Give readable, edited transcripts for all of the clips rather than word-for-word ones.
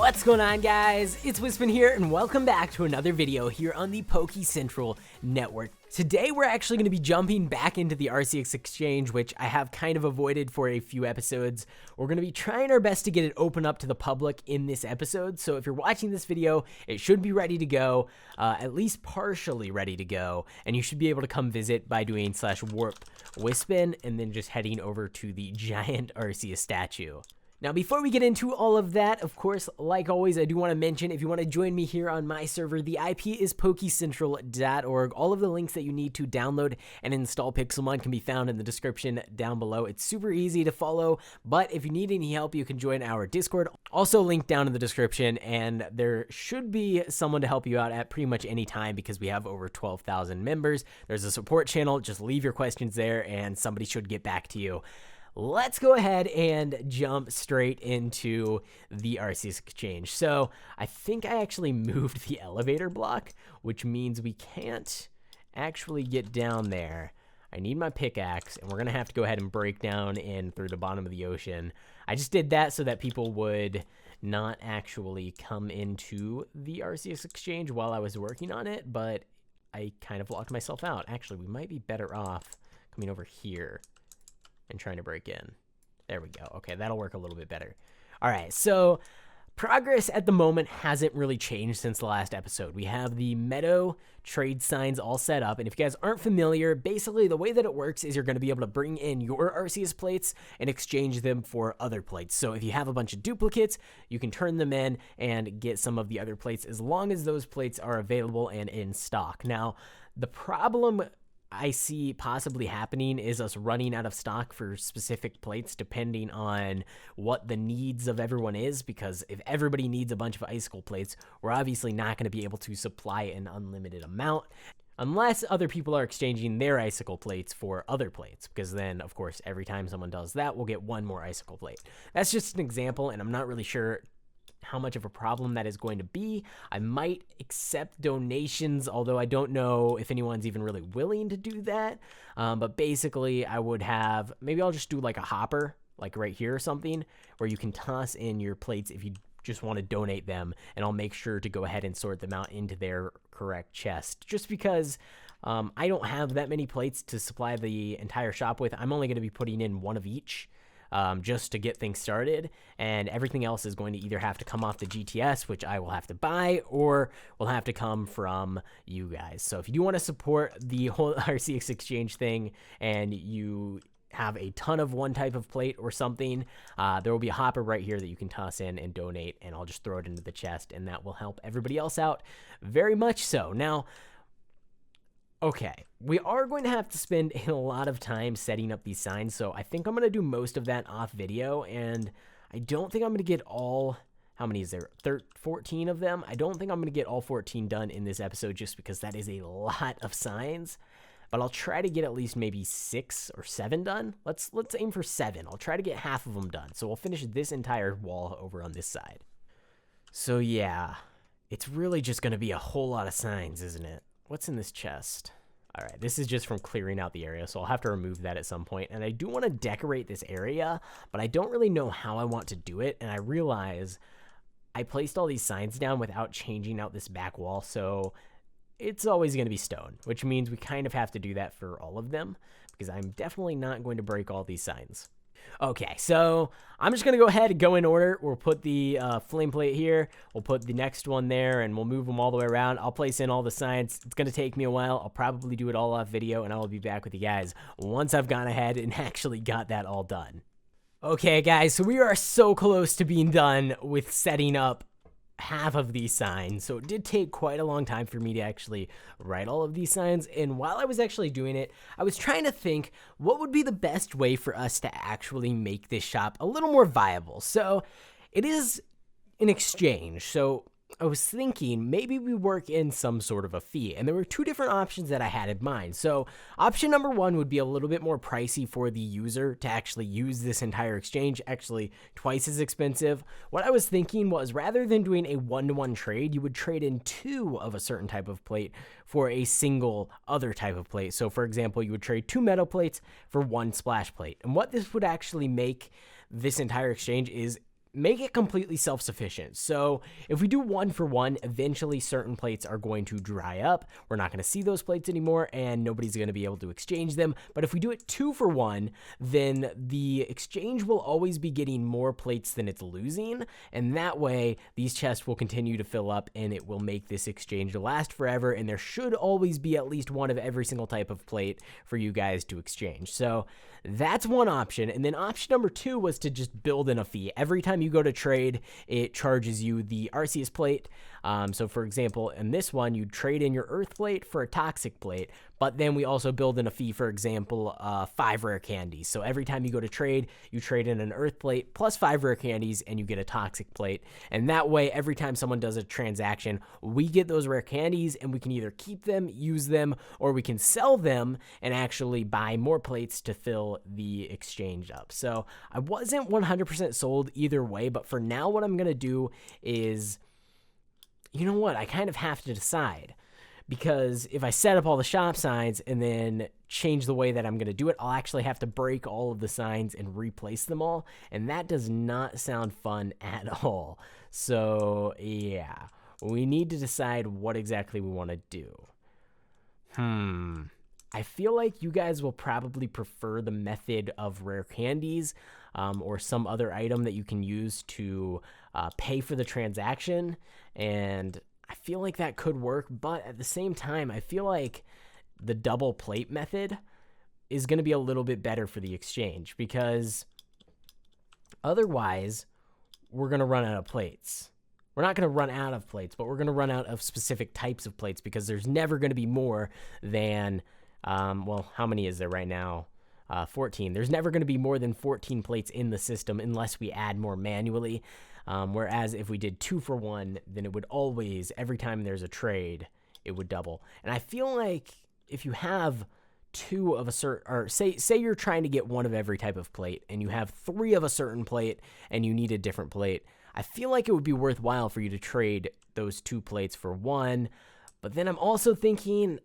What's going on, guys? It's Wispin here, and welcome back to another video here on the Pokecentral network. Today, we're actually going to be jumping back into the Arceus Exchange, which I have kind of avoided for a few episodes. We're going to be trying our best to get it open up to the public in this episode, so if you're watching this video, it should be ready to go, at least partially ready to go, and you should be able to come visit by doing /warp Wispin, and then just heading over to the giant Arceus statue. Now, before we get into all of that, of course, like always, I do want to mention, if you want to join me here on my server, the IP is Pokecentral.org. All of the links that you need to download and install Pixelmon can be found in the description down below. It's super easy to follow, but if you need any help, you can join our Discord. Also linked down in the description, and there should be someone to help you out at pretty much any time because we have over 12,000 members. There's a support channel. Just leave your questions there, and somebody should get back to you. Let's go ahead and jump straight into the Arceus Exchange. So I think I actually moved the elevator block, which means we can't actually get down there. I need my pickaxe, and we're going to have to go ahead and break down in through the bottom of the ocean. I just did that so that people would not actually come into the Arceus Exchange while I was working on it, but I kind of locked myself out. Actually, we might be better off coming over here and trying to break in. There we go. Okay, that'll work a little bit better. All right, so progress at the moment hasn't really changed since the last episode. We have the meadow trade signs all set up, and if you guys aren't familiar, basically the way that it works is you're going to be able to bring in your Arceus plates and exchange them for other plates. So if you have a bunch of duplicates, you can turn them in and get some of the other plates as long as those plates are available and in stock. Now, the problem I see possibly happening is us running out of stock for specific plates depending on what the needs of everyone is, because if everybody needs a bunch of icicle plates, we're obviously not going to be able to supply an unlimited amount unless other people are exchanging their icicle plates for other plates, because then, of course, every time someone does that, we'll get one more icicle plate. That's just an example, and I'm not really sure how much of a problem that is going to be. I might accept donations, although I don't know if anyone's even really willing to do that. But basically, I would have, maybe I'll just do like a hopper, like right here or something, where you can toss in your plates if you just want to donate them, and I'll make sure to go ahead and sort them out into their correct chest. Just because I don't have that many plates to supply the entire shop with, I'm only going to be putting in one of each. Just to get things started, and everything else is going to either have to come off the GTS, which I will have to buy, or will have to come from you guys. So if you do want to support the whole Arceus Exchange thing, and you have a ton of one type of plate or something, there will be a hopper right here that you can toss in and donate, and I'll just throw it into the chest, and that will help everybody else out very much so. Now, okay, we are going to have to spend a lot of time setting up these signs, so I think I'm going to do most of that off video, and I don't think I'm going to get all, how many is there, 14 of them? I don't think I'm going to get all 14 done in this episode just because that is a lot of signs, but I'll try to get at least maybe 6 or 7 done. Let's aim for 7. I'll try to get half of them done, so we'll finish this entire wall over on this side. So yeah, it's really just going to be a whole lot of signs, isn't it? What's in this chest? All right, this is just from clearing out the area, so I'll have to remove that at some point. And I do want to decorate this area, but I don't really know how I want to do it. And I realize I placed all these signs down without changing out this back wall, so it's always going to be stone, which means we kind of have to do that for all of them, because I'm definitely not going to break all these signs. Okay, so I'm just going to go ahead and go in order. We'll put the flame plate here. We'll put the next one there, and we'll move them all the way around. I'll place in all the signs. It's going to take me a while. I'll probably do it all off video, and I will be back with you guys once I've gone ahead and actually got that all done. Okay, guys, so we are so close to being done with setting up half of these signs, so it did take quite a long time for me to actually write all of these signs. And while I was actually doing it, I was trying to think what would be the best way for us to actually make this shop a little more viable. So it is an exchange, so I was thinking maybe we work in some sort of a fee, and there were 2 different options that I had in mind. So option number 1 would be a little bit more pricey for the user to actually use this entire exchange, actually twice as expensive. What I was thinking was, rather than doing a 1-to-1 trade, you would trade in 2 of a certain type of plate for a single other type of plate. So for example, you would trade 2 metal plates for 1 splash plate. And what this would actually make this entire exchange is make it completely self-sufficient. So if we do 1 for 1, eventually certain plates are going to dry up. We're not going to see those plates anymore, and nobody's going to be able to exchange them. But if we do it 2 for 1, then the exchange will always be getting more plates than it's losing, and that way these chests will continue to fill up, and it will make this exchange last forever, and there should always be at least one of every single type of plate for you guys to exchange. So that's one option. And then option number 2 was to just build in a fee. Every time you go to trade, it charges you the Arceus plate. So for example, in this one, you trade in your earth plate for a toxic plate, but then we also build in a fee, for example, 5 rare candies. So every time you go to trade, you trade in an earth plate plus 5 rare candies and you get a toxic plate. And that way, every time someone does a transaction, we get those rare candies and we can either keep them, use them, or we can sell them and actually buy more plates to fill the exchange up. So I wasn't 100% sold either way, but for now, what I'm going to do is, you know what, I kind of have to decide, because if I set up all the shop signs and then change the way that I'm going to do it, I'll actually have to break all of the signs and replace them all, and that does not sound fun at all. So yeah, we need to decide what exactly we want to do. I feel like you guys will probably prefer the method of rare candies, or some other item that you can use to pay for the transaction, and I feel like that could work, but at the same time, I feel like the double plate method is going to be a little bit better for the exchange, because otherwise we're going to run out of plates. We're not going to run out of plates, but we're going to run out of specific types of plates, because there's never going to be more than, well, how many is there right now? 14. There's never going to be more than 14 plates in the system unless we add more manually. Whereas if we did 2 for 1, then it would always, every time there's a trade, it would double. And I feel like if you have 2 of a certain, or say you're trying to get 1 of every type of plate, and you have 3 of a certain plate, and you need a different plate, I feel like it would be worthwhile for you to trade those 2 plates for 1. But then I'm also thinking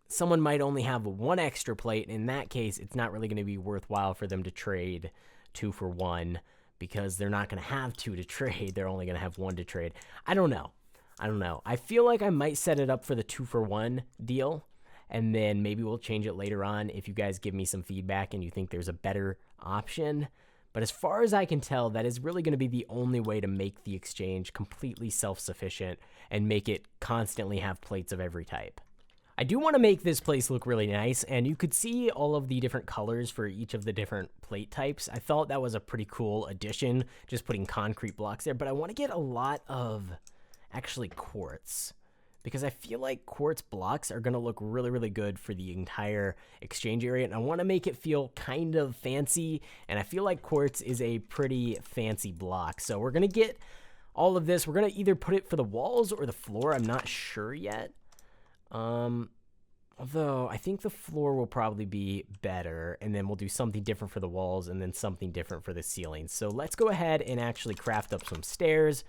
someone might only have 1 extra plate. In that case, it's not really going to be worthwhile for them to trade 2 for 1, because they're not going to have 2 to trade. They're only going to have 1 to trade. I don't know. I feel like I might set it up for the 2 for 1 deal, and then maybe we'll change it later on if you guys give me some feedback and you think there's a better option. But as far as I can tell, that is really going to be the only way to make the exchange completely self-sufficient and make it constantly have plates of every type. I do want to make this place look really nice, and you could see all of the different colors for each of the different plate types. I thought that was a pretty cool addition, just putting concrete blocks there, but I want to get a lot of actually quartz, because I feel like quartz blocks are going to look really, really good for the entire exchange area, and I want to make it feel kind of fancy, and I feel like quartz is a pretty fancy block. So we're going to get all of this. We're going to either put it for the walls or the floor. I'm not sure yet. Although I think the floor will probably be better, and then we'll do something different for the walls and then something different for the ceilings. So let's go ahead and actually craft up some stairs.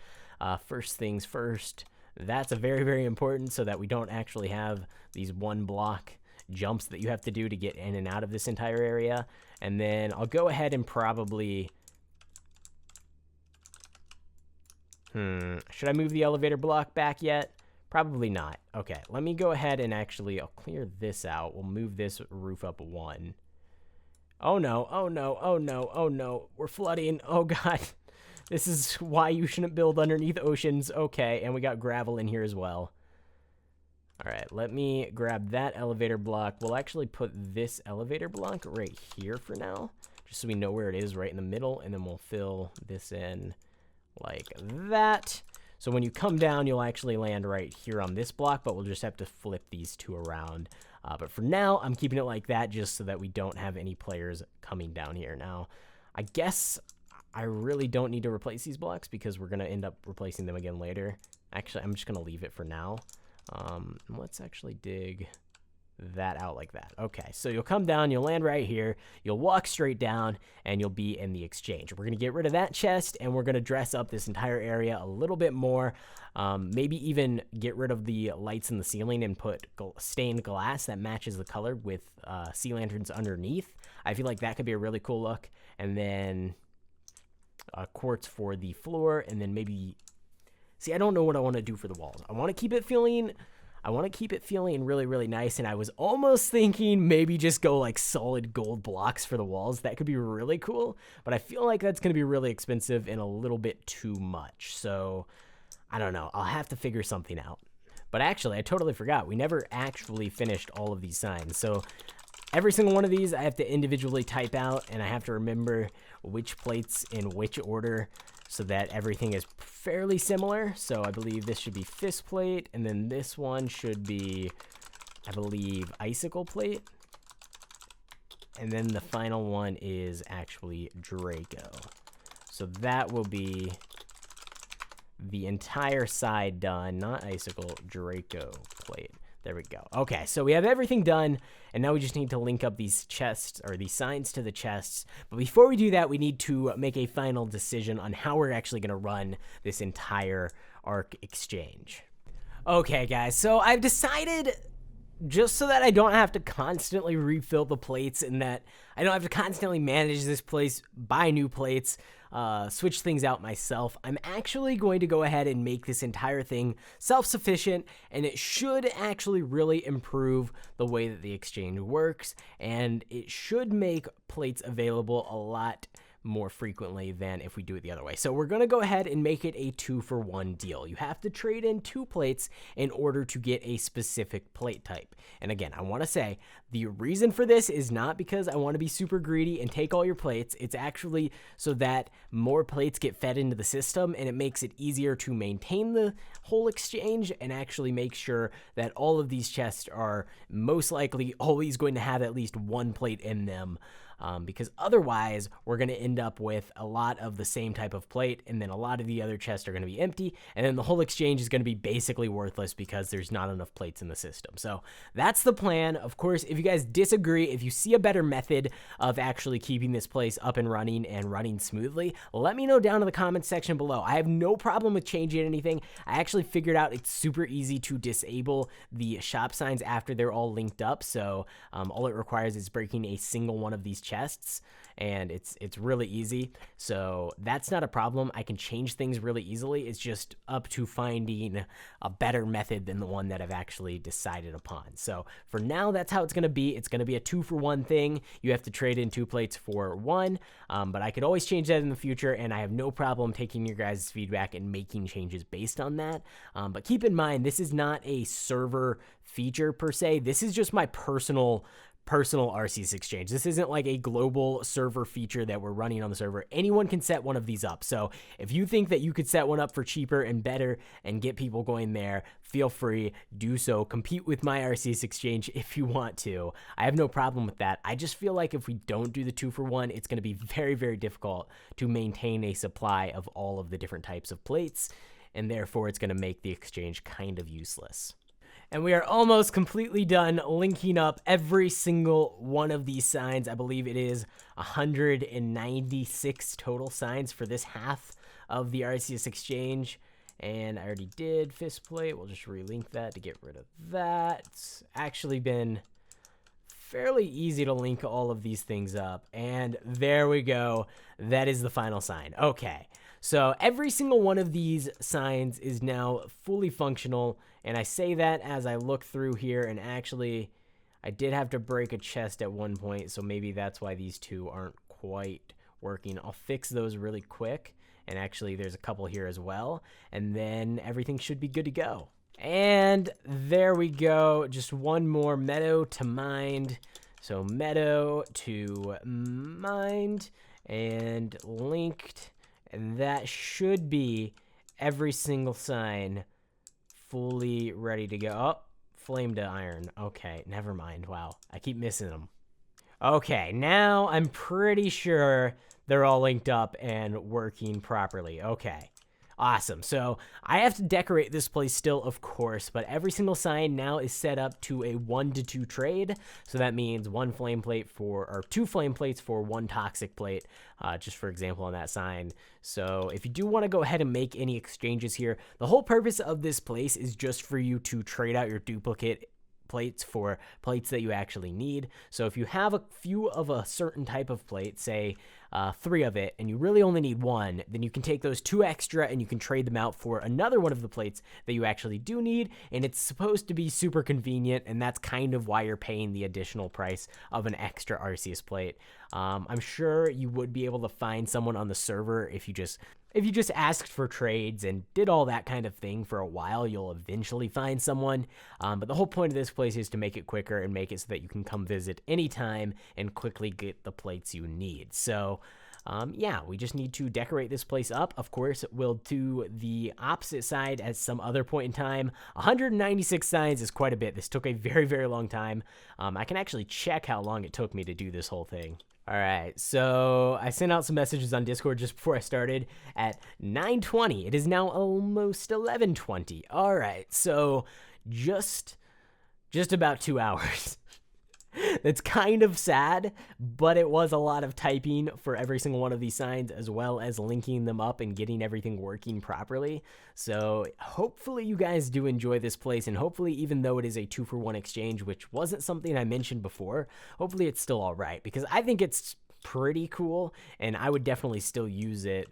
First things first, that's a very, very important, so that we don't actually have these 1 block jumps that you have to do to get in and out of this entire area. And then I'll go ahead and probably, should I move the elevator block back yet? Probably not. Okay, let me go ahead and actually, I'll clear this out. We'll move this roof up 1. Oh no, oh no, oh no, oh no. We're flooding. Oh god. This is why you shouldn't build underneath oceans. Okay, and we got gravel in here as well. All right, let me grab that elevator block. We'll actually put this elevator block right here for now, just so we know where it is, right in the middle, and then we'll fill this in like that. So when you come down, you'll actually land right here on this block, but we'll just have to flip these 2 around. But for now, I'm keeping it like that just so that we don't have any players coming down here. Now, I guess I really don't need to replace these blocks, because we're going to end up replacing them again later. Actually, I'm just going to leave it for now. Let's actually dig that out like that. Okay, so you'll come down, you'll land right here, you'll walk straight down, and you'll be in the exchange. We're going to get rid of that chest, and we're going to dress up this entire area a little bit more. Maybe even get rid of the lights in the ceiling and put stained glass that matches the color with sea lanterns underneath. I feel like that could be a really cool look. And then quartz for the floor, and then maybe, see, I don't know what I want to do for the walls. I want to keep it feeling really, really nice, and I was almost thinking maybe just go like solid gold blocks for the walls. That could be really cool, but I feel like that's going to be really expensive and a little bit too much. So I don't know. I'll have to figure something out. But actually, I totally forgot. We never actually finished all of these signs. So every single one of these I have to individually type out, and I have to remember which plates in which order so that everything is fairly similar. So I believe this should be fist plate, and then this one should be, I believe, icicle plate. And then the final one is actually Draco. So that will be the entire side done, not icicle, Draco plate. There we go. Okay, so we have everything done, and now we just need to link up these chests, or these signs to the chests. But before we do that, we need to make a final decision on how we're actually going to run this entire Arc Exchange. Okay, guys, so I've decided, just so that I don't have to constantly refill the plates and that I don't have to constantly manage this place, buy new plates, switch things out myself, I'm actually going to go ahead and make this entire thing self-sufficient, and it should actually really improve the way that the exchange works, and it should make plates available a lot more frequently than if we do it the other way. So we're going to go ahead and make it a 2-for-1 deal. You have to trade in 2 plates in order to get a specific plate type. And again, I want to say the reason for this is not because I want to be super greedy and take all your plates. It's actually so that more plates get fed into the system, and it makes it easier to maintain the whole exchange and actually make sure that all of these chests are most likely always going to have at least 1 plate in them. Because otherwise we're going to end up with a lot of the same type of plate, and then a lot of the other chests are going to be empty, and then the whole exchange is going to be basically worthless because there's not enough plates in the system. So that's the plan. Of course, if you guys disagree, if you see a better method of actually keeping this place up and running smoothly, let me know down in the comments section below. I have no problem with changing anything. I actually figured out it's super easy to disable the shop signs after they're all linked up. So all it requires is breaking a single one of these chests, and it's really easy. So that's not a problem. I can change things really easily. It's just up to finding a better method than the one that I've actually decided upon. So for now, that's how it's going to be. It's going to be a 2-for-1 thing. You have to trade in 2 plates for 1, but I could always change that in the future, and I have no problem taking your guys' feedback and making changes based on that. But keep in mind, this is not a server feature per se. This is just my personal Arceus Exchange. This isn't like a global server feature that we're running on the server. Anyone can set one of these up. So if you think that you could set one up for cheaper and better and get people going there, feel free, do so. Compete with my Arceus Exchange if you want to. I have no problem with that. I just feel like if we don't do the 2-for-1, it's going to be very, very difficult to maintain a supply of all of the different types of plates, and therefore it's going to make the exchange kind of useless. And we are almost completely done linking up every single one of these signs. I believe it is 196 total signs for this half of the Arceus Exchange. And I already did fist plate. We'll just relink that to get rid of that. It's actually been fairly easy to link all of these things up. And there we go. That is the final sign. Okay. So every single one of these signs is now fully functional, and I say that as I look through here, and actually I did have to break a chest at one point, so maybe that's why these 2 aren't quite working. I'll fix those really quick, and actually there's a couple here as well, and then everything should be good to go. And there we go, just one more meadow to mind. So meadow to mind and linked. And that should be every single sign fully ready to go. Oh, flame to iron. Okay, never mind. Wow, I keep missing them. Okay, now I'm pretty sure they're all linked up and working properly. Okay, awesome. So I have to decorate this place still, of course, but every single sign now is set up to a 1-to-2 trade. So that means 1 flame plate or 2 flame plates for 1 toxic plate, just for example on that sign. So if you do want to go ahead and make any exchanges here, the whole purpose of this place is just for you to trade out your duplicate plates for plates that you actually need. So if you have a few of a certain type of plate, say 3 of it, and you really only need 1, then you can take those 2 extra and you can trade them out for another one of the plates that you actually do need, and it's supposed to be super convenient, and that's kind of why you're paying the additional price of an extra Arceus plate. I'm sure you would be able to find someone on the server if you just asked for trades and did all that kind of thing for a while. You'll eventually find someone, but the whole point of this place is to make it quicker and make it so that you can come visit anytime and quickly get the plates you need. So yeah, we just need to decorate this place up. Of course, we'll do the opposite side at some other point in time. 196 signs is quite a bit. This took a very, very long time. I can actually check how long it took me to do this whole thing. All right, so I sent out some messages on Discord just before I started at 9:20. It is now almost 11:20. All right, so just about 2 hours. That's kind of sad, but it was a lot of typing for every single one of these signs, as well as linking them up and getting everything working properly. So hopefully you guys do enjoy this place, and hopefully, even though it is a 2-for-1 exchange, which wasn't something I mentioned before, hopefully it's still all right, because I think it's pretty cool, and I would definitely still use it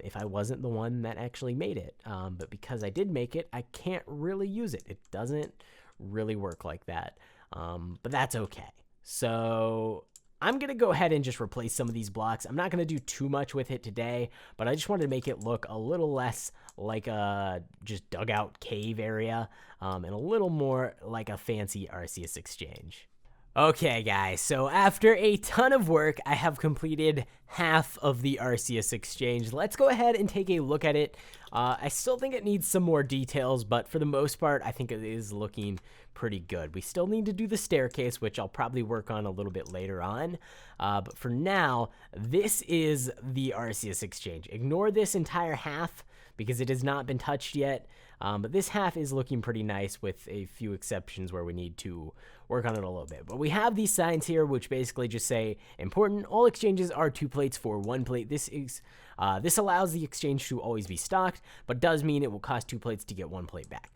if I wasn't the one that actually made it. But because I did make it, I can't really use it. It doesn't really work like that. But that's okay. So I'm going to go ahead and just replace some of these blocks. I'm not going to do too much with it today, but I just wanted to make it look a little less like a just dugout cave area, and a little more like a fancy Arceus Exchange. Okay, guys, so after a ton of work, I have completed half of the Arceus Exchange. Let's go ahead and take a look at it. I still think it needs some more details, but for the most part, I think it is looking pretty good. We still need to do the staircase, which I'll probably work on a little bit later on. But for now, this is the Arceus Exchange. Ignore this entire half because it has not been touched yet. But this half is looking pretty nice, with a few exceptions where we need to work on it a little bit. But we have these signs here which basically just say, important, all exchanges are 2 plates for 1 plate. This allows the exchange to always be stocked, but does mean it will cost 2 plates to get 1 plate back.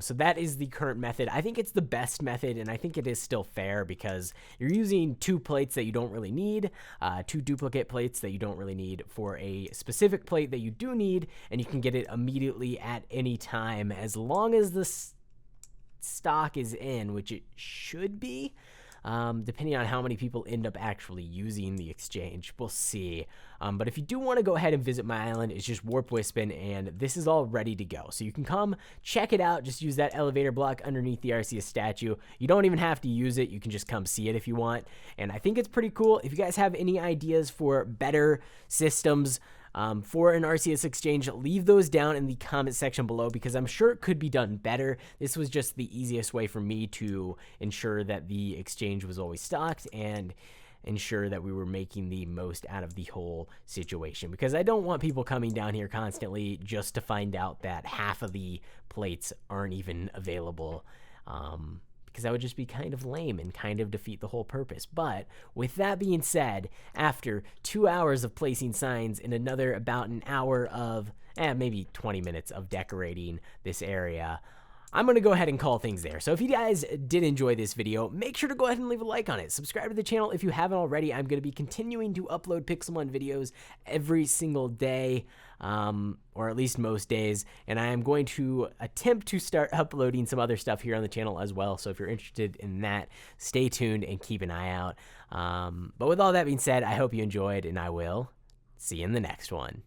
So that is the current method. I think it's the best method, and I think it is still fair because you're using 2 plates that you don't really need, 2 duplicate plates that you don't really need for a specific plate that you do need, and you can get it immediately at any time as long as the stock is in, which it should be. Depending on how many people end up actually using the exchange. We'll see. But if you do want to go ahead and visit my island, it's just Warp Wispin, and this is all ready to go. So you can come check it out. Just use that elevator block underneath the Arceus statue. You don't even have to use it. You can just come see it if you want. And I think it's pretty cool. If you guys have any ideas for better systems for an Arceus Exchange, leave those down in the comment section below, because I'm sure it could be done better. This was just the easiest way for me to ensure that the exchange was always stocked and ensure that we were making the most out of the whole situation, because I don't want people coming down here constantly just to find out that half of the plates aren't even available. Because that would just be kind of lame and kind of defeat the whole purpose. But with that being said, after 2 hours of placing signs and another about an hour of, maybe 20 minutes of decorating this area, I'm going to go ahead and call things there. So if you guys did enjoy this video, make sure to go ahead and leave a like on it. Subscribe to the channel if you haven't already. I'm going to be continuing to upload Pixelmon videos every single day, or at least most days. And I am going to attempt to start uploading some other stuff here on the channel as well. So if you're interested in that, stay tuned and keep an eye out. But with all that being said, I hope you enjoyed, and I will see you in the next one.